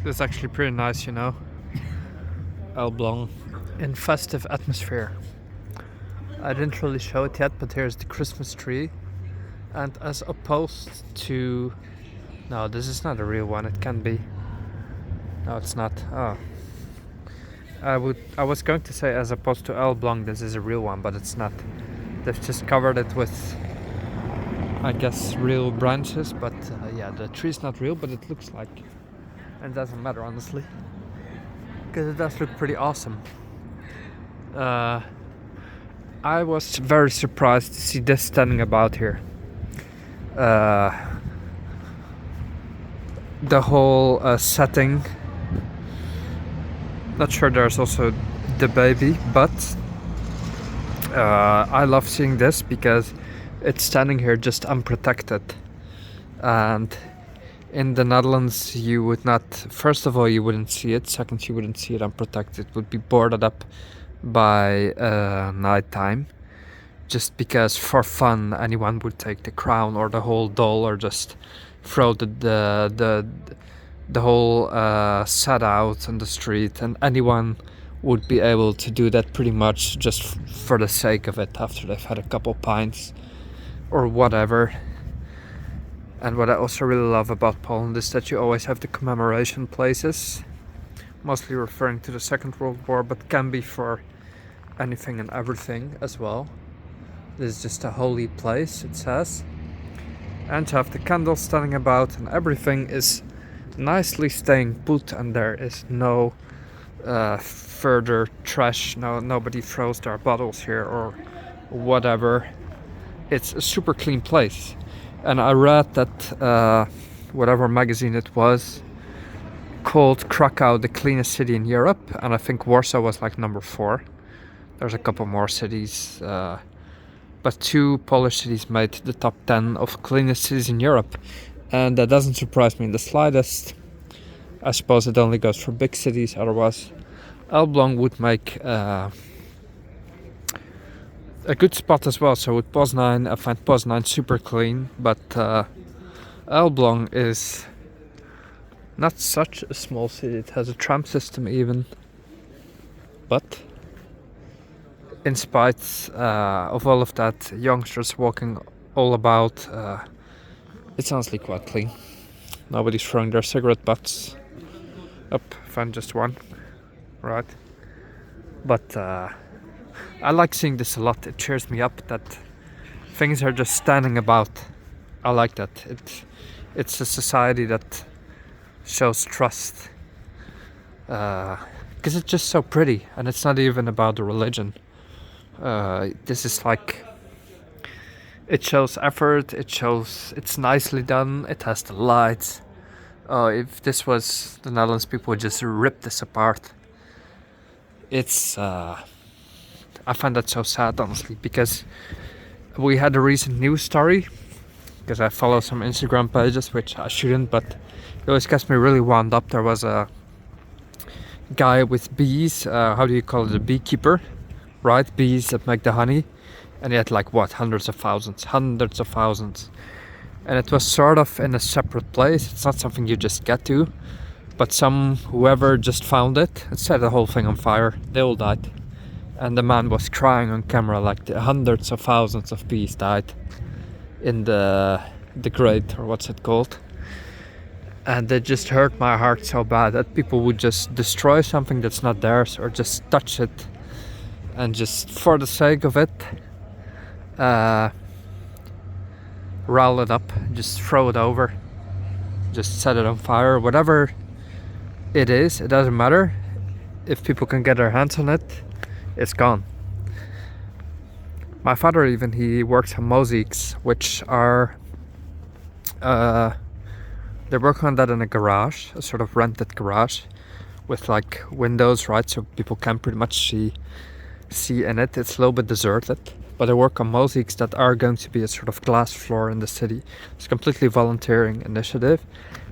It's actually pretty nice, Elblong in festive atmosphere. I didn't really show it yet, but here's the Christmas tree. And as opposed to... No, this is not a real one. It can be. No, it's not. Oh. I was going to say as opposed to Elblong, this is a real one, but it's not. They've just covered it with, I guess, real branches, but yeah, the tree's not real, but it looks like. And it doesn't matter, honestly, because it does look pretty awesome. I was very surprised to see this standing about here. The whole setting. Not sure there's also the baby, but I love seeing this because it's standing here just unprotected. And in the Netherlands, you would not, first of all, you wouldn't see it. Second, you wouldn't see it unprotected. It would be boarded up by nighttime. Just because for fun, anyone would take the crown or the whole doll or just throw the whole set out on the street, and anyone would be able to do that pretty much just for the sake of it after they've had a couple pints or whatever. And what I also really love about Poland is that you always have the commemoration places, mostly referring to the Second World War, but can be for anything and everything as well. This is just a holy place, it says. And you have the candles standing about, and everything is nicely staying put, and there is no further trash. Nobody throws their bottles here or whatever. It's a super clean place. And I read that whatever magazine it was called Krakow the cleanest city in Europe, and I think Warsaw was like number 4. There's a couple more cities, but 2 Polish cities made the top 10 of cleanest cities in Europe. And that doesn't surprise me in the slightest. I suppose it only goes for big cities, otherwise Elblong would make a good spot as well. So with Poznan, I find Poznan super clean, but Elblong is not such a small city. It has a tram system even, but in spite of all of that, youngsters walking all about, it's honestly quite clean. Nobody's throwing their cigarette butts up. Find just one, right? But I like seeing this a lot. It cheers me up that things are just standing about. I like that. It's a society that shows trust, because it's just so pretty, and it's not even about the religion. This is like, it shows effort, it shows it's nicely done, it has the lights. If this was the Netherlands, people would just rip this apart. It's I find that so sad, honestly, because we had a recent news story, because I follow some Instagram pages, which I shouldn't, but it always gets me really wound up. There was a guy with bees, how do you call it, a beekeeper, right? Bees that make the honey, and he had like hundreds of thousands, and it was sort of in a separate place. It's not something you just get to, but whoever just found it set the whole thing on fire. They all died, and the man was crying on camera like the hundreds of thousands of bees died in the grate, or what's it called. And it just hurt my heart so bad that people would just destroy something that's not theirs, or just touch it, and just for the sake of it, roll it up, just throw it over, just set it on fire, whatever it is. It doesn't matter. If people can get their hands on it, it's gone. My father even, he works on mosaics, which are they're working on that in a garage, a sort of rented garage with like windows, right, so people can pretty much see in it. It's a little bit deserted, but I work on mosaics that are going to be a sort of glass floor in the city. It's a completely volunteering initiative,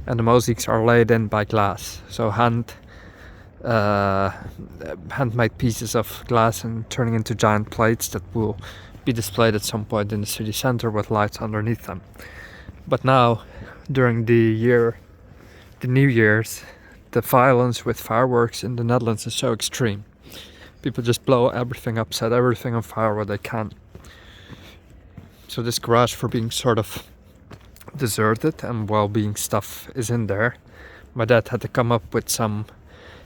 and the mosaics are laid in by glass, so handmade pieces of glass and turning into giant plates that will be displayed at some point in the city center with lights underneath them. But now, during the New Year's, the violence with fireworks in the Netherlands is so extreme. People just blow everything up, set everything on fire where they can. So this garage, for being sort of deserted and well-being stuff is in there, my dad had to come up with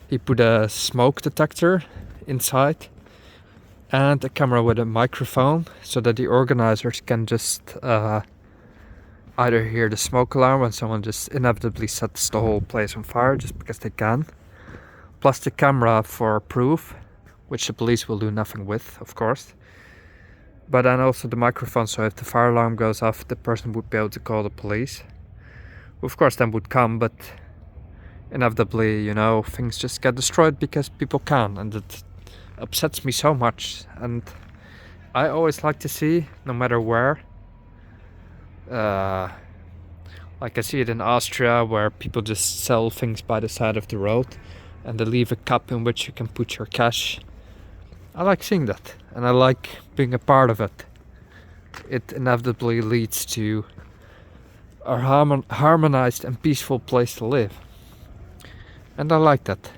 he put a smoke detector inside and a camera with a microphone so that the organizers can just either hear the smoke alarm when someone just inevitably sets the whole place on fire just because they can, plus the camera for proof, which the police will do nothing with, of course. But then also the microphone, so if the fire alarm goes off, the person would be able to call the police. Who of course then would come, but inevitably, things just get destroyed because people can, and it upsets me so much. And I always like to see, no matter where, like I see it in Austria, where people just sell things by the side of the road and they leave a cup in which you can put your cash. I like seeing that, and I like being a part of it. It inevitably leads to a harmonized and peaceful place to live. And I like that.